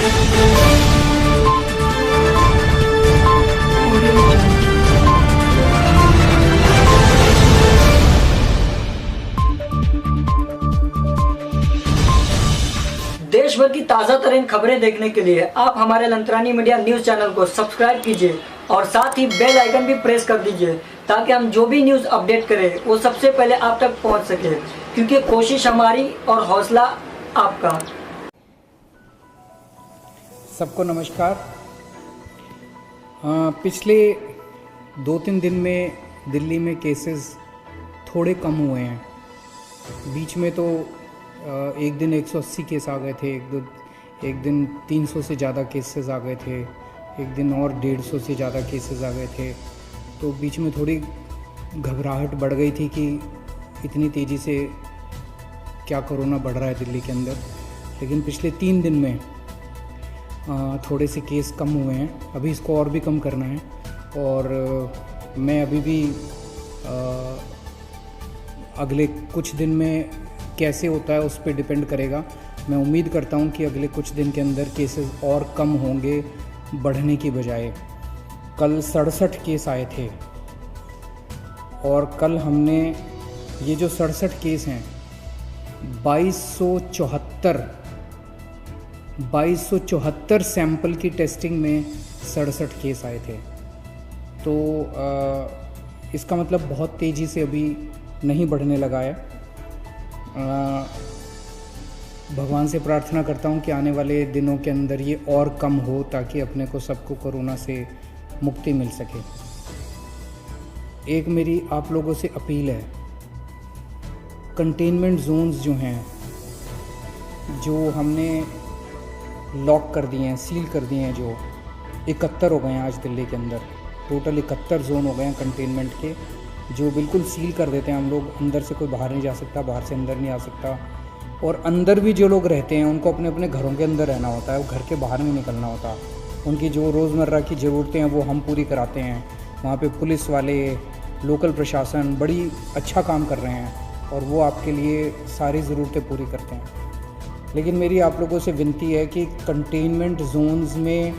देश भर की ताज़ा तरीन खबरें देखने के लिए आप हमारे लंतरानी मीडिया न्यूज़ चैनल को सब्सक्राइब कीजिए और साथ ही बेल आइकन भी प्रेस कर दीजिए ताकि हम जो भी न्यूज़ अपडेट करें वो सबसे पहले आप तक पहुंच सके, क्योंकि कोशिश हमारी और हौसला आपका। सबको नमस्कार। पिछले 2-3 दिन में दिल्ली में केसेस थोड़े कम हुए हैं। बीच में तो एक दिन 180 केस आ गए थे, एक दिन 300 से ज़्यादा केसेस आ गए थे, एक दिन और 150 से ज़्यादा केसेस आ गए थे। तो बीच में थोड़ी घबराहट बढ़ गई थी कि इतनी तेज़ी से क्या कोरोना बढ़ रहा है दिल्ली के अंदर। लेकिन पिछले 3 दिन में थोड़े से केस कम हुए हैं। अभी इसको और भी कम करना है और मैं अभी भी अगले कुछ दिन में कैसे होता है उस पर डिपेंड करेगा। मैं उम्मीद करता हूं कि अगले कुछ दिन के अंदर केसेस और कम होंगे बढ़ने की बजाय। कल 67 केस आए थे और कल हमने ये जो 67 केस हैं 2274 सैंपल की टेस्टिंग में 67 केस आए थे। तो इसका मतलब बहुत तेज़ी से अभी नहीं बढ़ने लगा है। भगवान से प्रार्थना करता हूँ कि आने वाले दिनों के अंदर ये और कम हो ताकि अपने को सबको कोरोना से मुक्ति मिल सके। एक मेरी आप लोगों से अपील है, कंटेनमेंट जोन्स जो हैं, जो हमने लॉक कर दिए हैं, सील कर दिए हैं, जो 71 हो गए हैं आज दिल्ली के अंदर। टोटल 71 जोन हो गए हैं कंटेनमेंट के, जो बिल्कुल सील कर देते हैं हम लोग। अंदर से कोई बाहर नहीं जा सकता, बाहर से अंदर नहीं आ सकता। और अंदर भी जो लोग रहते हैं उनको अपने अपने घरों के अंदर रहना होता है, वो घर के बाहर नहीं निकलना होता। उनकी जो रोज़मर्रा की ज़रूरतें हैं वो हम पूरी कराते हैं। वहाँ पे पुलिस वाले, लोकल प्रशासन बड़ी अच्छा काम कर रहे हैं और वो आपके लिए सारी ज़रूरतें पूरी करते हैं। लेकिन मेरी आप लोगों से विनती है कि कंटेनमेंट जोन्स में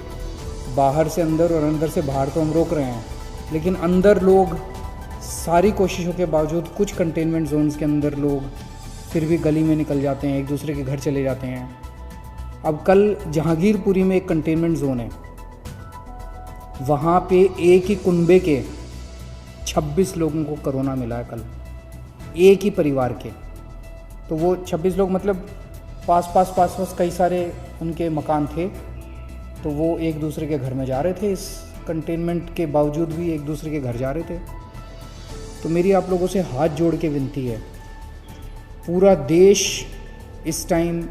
बाहर से अंदर और अंदर से बाहर तो हम रोक रहे हैं, लेकिन अंदर लोग सारी कोशिशों के बावजूद कुछ कंटेनमेंट जोन्स के अंदर लोग फिर भी गली में निकल जाते हैं, एक दूसरे के घर चले जाते हैं। अब कल जहांगीरपुरी में एक कंटेनमेंट जोन है, वहाँ पे एक ही कुनबे के 26 लोगों को कोरोना मिला है कल, एक ही परिवार के। तो वो 26 लोग मतलब पास कई सारे उनके मकान थे, तो वो एक दूसरे के घर में जा रहे थे। इस कंटेनमेंट के बावजूद भी एक दूसरे के घर जा रहे थे। तो मेरी आप लोगों से हाथ जोड़ के विनती है, पूरा देश इस टाइम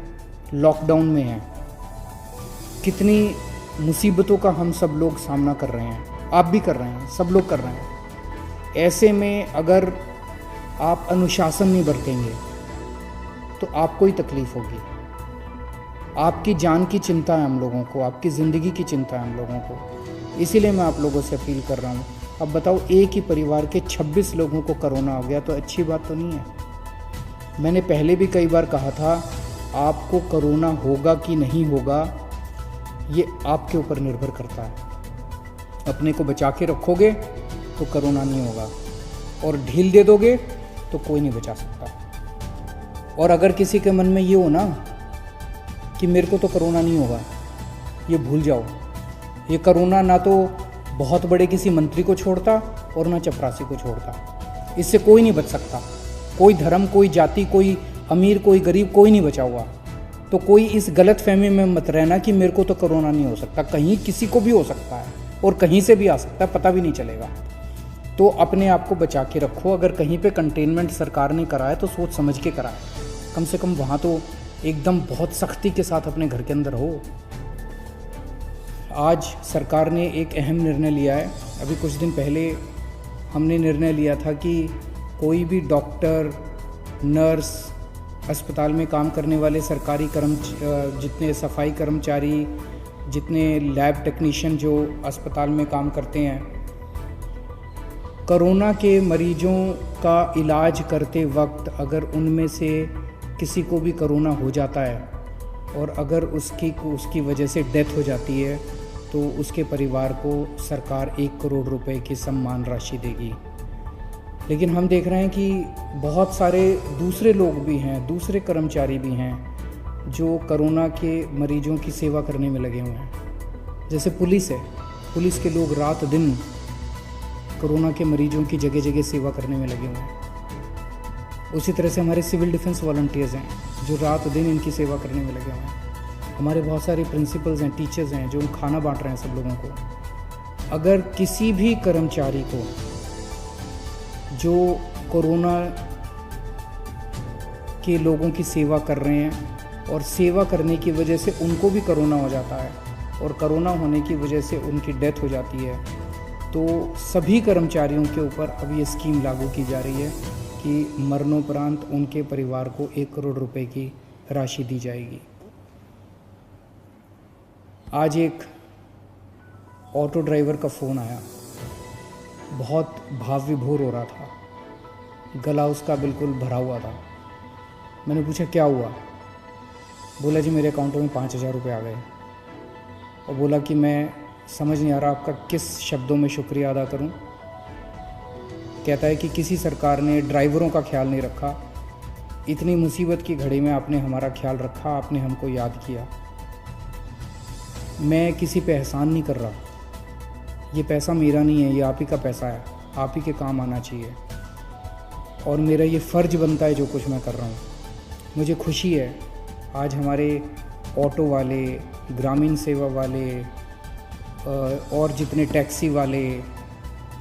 लॉकडाउन में है। कितनी मुसीबतों का हम सब लोग सामना कर रहे हैं, आप भी कर रहे हैं, सब लोग कर रहे हैं। ऐसे में अगर आप अनुशासन नहीं बरतेंगे तो आपको ही तकलीफ़ होगी। आपकी जान की चिंता है हम लोगों को, आपकी ज़िंदगी की चिंता है हम लोगों को। इसीलिए मैं आप लोगों से अपील कर रहा हूँ। अब बताओ, एक ही परिवार के 26 लोगों को कोरोना हो गया तो अच्छी बात तो नहीं है। मैंने पहले भी कई बार कहा था, आपको कोरोना होगा कि नहीं होगा ये आपके ऊपर निर्भर करता है। अपने को बचा के रखोगे तो कोरोना नहीं होगा, और ढील दे दोगे तो कोई नहीं बचा सकता। और अगर किसी के मन में ये हो ना कि मेरे को तो कोरोना नहीं होगा, ये भूल जाओ। ये कोरोना ना तो बहुत बड़े किसी मंत्री को छोड़ता और ना चपरासी को छोड़ता। इससे कोई नहीं बच सकता। कोई धर्म, कोई जाति, कोई अमीर, कोई गरीब, कोई नहीं बचा हुआ। तो कोई इस गलत फहमी में मत रहना कि मेरे को तो कोरोना नहीं हो सकता। कहीं किसी को भी हो सकता है और कहीं से भी आ सकता है, पता भी नहीं चलेगा। तो अपने आप को बचा के रखो। अगर कहीं पे कंटेनमेंट सरकार ने कराया तो सोच समझ के कराए, कम से कम वहाँ तो एकदम बहुत सख्ती के साथ अपने घर के अंदर हो। आज सरकार ने एक अहम निर्णय लिया है। अभी कुछ दिन पहले हमने निर्णय लिया था कि कोई भी डॉक्टर, नर्स, अस्पताल में काम करने वाले सरकारी जितने सफाई कर्मचारी, जितने लैब टेक्नीशियन जो अस्पताल में काम करते हैं, कोरोना के मरीजों का इलाज करते वक्त अगर उनमें से किसी को भी कोरोना हो जाता है और अगर उसकी वजह से डेथ हो जाती है तो उसके परिवार को सरकार 1 करोड़ रुपए की सम्मान राशि देगी। लेकिन हम देख रहे हैं कि बहुत सारे दूसरे लोग भी हैं, दूसरे कर्मचारी भी हैं जो कोरोना के मरीजों की सेवा करने में लगे हुए हैं। जैसे पुलिस है, पुलिस के लोग रात दिन कोरोना के मरीजों की जगह जगह सेवा करने में लगे हुए हैं। उसी तरह से हमारे सिविल डिफेंस वॉलंटियर्स हैं जो रात दिन इनकी सेवा करने में लगे हुए हैं। हमारे बहुत सारे प्रिंसिपल्स हैं, टीचर्स हैं जो खाना बांट रहे हैं सब लोगों को। अगर किसी भी कर्मचारी को जो कोरोना के लोगों की सेवा कर रहे हैं और सेवा करने की वजह से उनको भी कोरोना हो जाता है और कोरोना होने की वजह से उनकी डेथ हो जाती है, तो सभी कर्मचारियों के ऊपर अब ये स्कीम लागू की जा रही है कि मरणोपरांत उनके परिवार को 1 करोड़ रुपए की राशि दी जाएगी। आज एक ऑटो ड्राइवर का फ़ोन आया, बहुत भाव विभोर हो रहा था, गला उसका बिल्कुल भरा हुआ था। मैंने पूछा क्या हुआ? बोला जी मेरे अकाउंट में 5,000 रुपये आ गए। और बोला कि मैं समझ नहीं आ रहा आपका किस शब्दों में शुक्रिया अदा करूं। कहता है कि किसी सरकार ने ड्राइवरों का ख्याल नहीं रखा, इतनी मुसीबत की घड़ी में आपने हमारा ख्याल रखा, आपने हमको याद किया। मैं किसी पे एहसान नहीं कर रहा, ये पैसा मेरा नहीं है, ये आप ही का पैसा है, आप ही के काम आना चाहिए और मेरा ये फ़र्ज़ बनता है जो कुछ मैं कर रहा हूँ। मुझे खुशी है आज हमारे ऑटो वाले, ग्रामीण सेवा वाले और जितने टैक्सी वाले,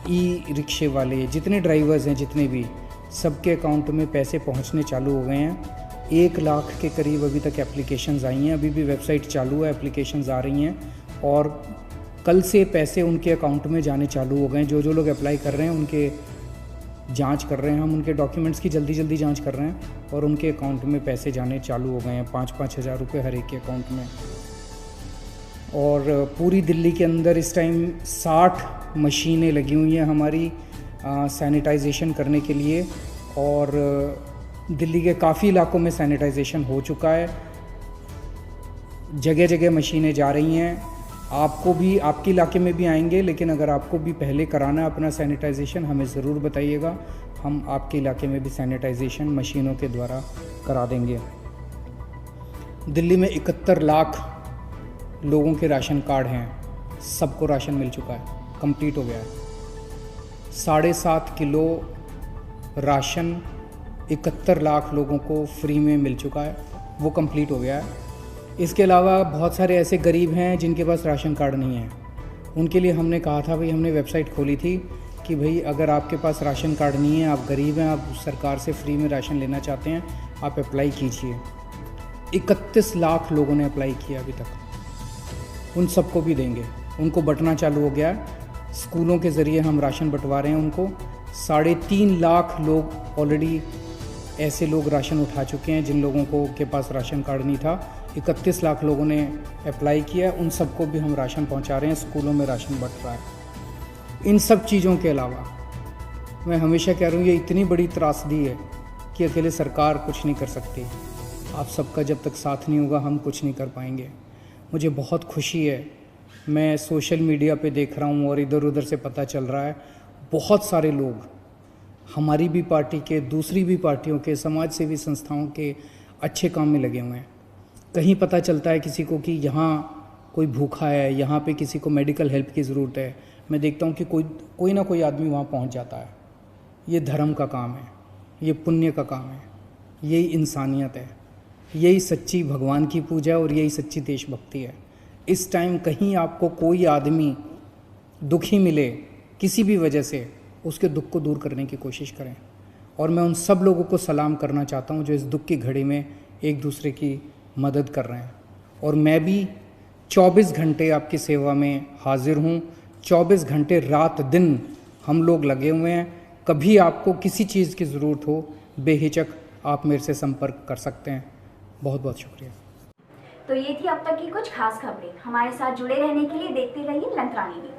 ई रिक्शे वाले, जितने ड्राइवर्स हैं, जितने भी, सबके अकाउंट में पैसे पहुँचने चालू हो गए हैं। 1 लाख के करीब अभी तक एप्लीकेशंस आई हैं, अभी भी वेबसाइट चालू है, एप्लीकेशंस आ रही हैं और कल से पैसे उनके अकाउंट में जाने चालू हो गए हैं। जो लोग अप्लाई कर रहे हैं उनके जांच कर रहे हैं, हम उनके डॉक्यूमेंट्स की जल्दी जांच कर रहे हैं और उनके अकाउंट में पैसे जाने चालू हो गए हैं, 5-5 हज़ार रुपये हर एक के अकाउंट में। और पूरी दिल्ली के अंदर इस टाइम 60 मशीनें लगी हुई हैं हमारी सैनिटाइजेशन करने के लिए और दिल्ली के काफ़ी इलाकों में सैनिटाइजेशन हो चुका है। जगह जगह मशीनें जा रही हैं, आपको भी, आपके इलाके में भी आएंगे, लेकिन अगर आपको भी पहले कराना है अपना सैनिटाइजेशन हमें ज़रूर बताइएगा, हम आपके इलाके में भी सैनिटाइजेशन मशीनों के द्वारा करा देंगे। दिल्ली में 71 लाख लोगों के राशन कार्ड हैं, सबको राशन मिल चुका है, कंप्लीट हो गया है। 7.5 किलो राशन 71 लाख लोगों को फ्री में मिल चुका है, वो कंप्लीट हो गया है। इसके अलावा बहुत सारे ऐसे गरीब हैं जिनके पास राशन कार्ड नहीं है, उनके लिए हमने कहा था, भाई हमने वेबसाइट खोली थी कि भाई अगर आपके पास राशन कार्ड नहीं है, आप गरीब हैं, आप सरकार से फ्री में राशन लेना चाहते हैं, आप अप्लाई कीजिए। 31 लाख लोगों ने अप्लाई किया अभी तक, उन सबको भी देंगे। उनको बंटना चालू हो गया है, स्कूलों के ज़रिए हम राशन बंटवा रहे हैं उनको। 3.5 लाख लोग ऑलरेडी ऐसे लोग राशन उठा चुके हैं जिन लोगों को के पास राशन कार्ड नहीं था। 31 लाख लोगों ने अप्लाई किया, उन सबको भी हम राशन पहुंचा रहे हैं, स्कूलों में राशन बंट रहा है। इन सब चीज़ों के अलावा मैं हमेशा कह रहा हूँ ये इतनी बड़ी त्रासदी है कि अकेले सरकार कुछ नहीं कर सकती। आप सबका जब तक साथ नहीं होगा हम कुछ नहीं कर पाएंगे। मुझे बहुत खुशी है, मैं सोशल मीडिया पे देख रहा हूँ और इधर उधर से पता चल रहा है, बहुत सारे लोग हमारी भी पार्टी के, दूसरी भी पार्टियों के, समाज सेवी संस्थाओं के अच्छे काम में लगे हुए हैं। कहीं पता चलता है किसी को कि यहाँ कोई भूखा है, यहाँ पे किसी को मेडिकल हेल्प की ज़रूरत है, मैं देखता हूँ कि कोई ना कोई आदमी वहाँ पहुँच जाता है। ये धर्म का काम है, ये पुण्य का काम है, यही इंसानियत है, यही सच्ची भगवान की पूजा और यही सच्ची देशभक्ति है। इस टाइम कहीं आपको कोई आदमी दुखी मिले किसी भी वजह से, उसके दुख को दूर करने की कोशिश करें। और मैं उन सब लोगों को सलाम करना चाहता हूँ जो इस दुख की घड़ी में एक दूसरे की मदद कर रहे हैं। और मैं भी 24 घंटे आपकी सेवा में हाजिर हूँ, 24 घंटे रात दिन हम लोग लगे हुए हैं। कभी आपको किसी चीज़ की ज़रूरत हो, बेहिचक आप मेरे से संपर्क कर सकते हैं। बहुत बहुत शुक्रिया। तो ये थी अब तक की कुछ खास खबरें। हमारे साथ जुड़े रहने के लिए देखते रहिए लंतरानी न्यूज़।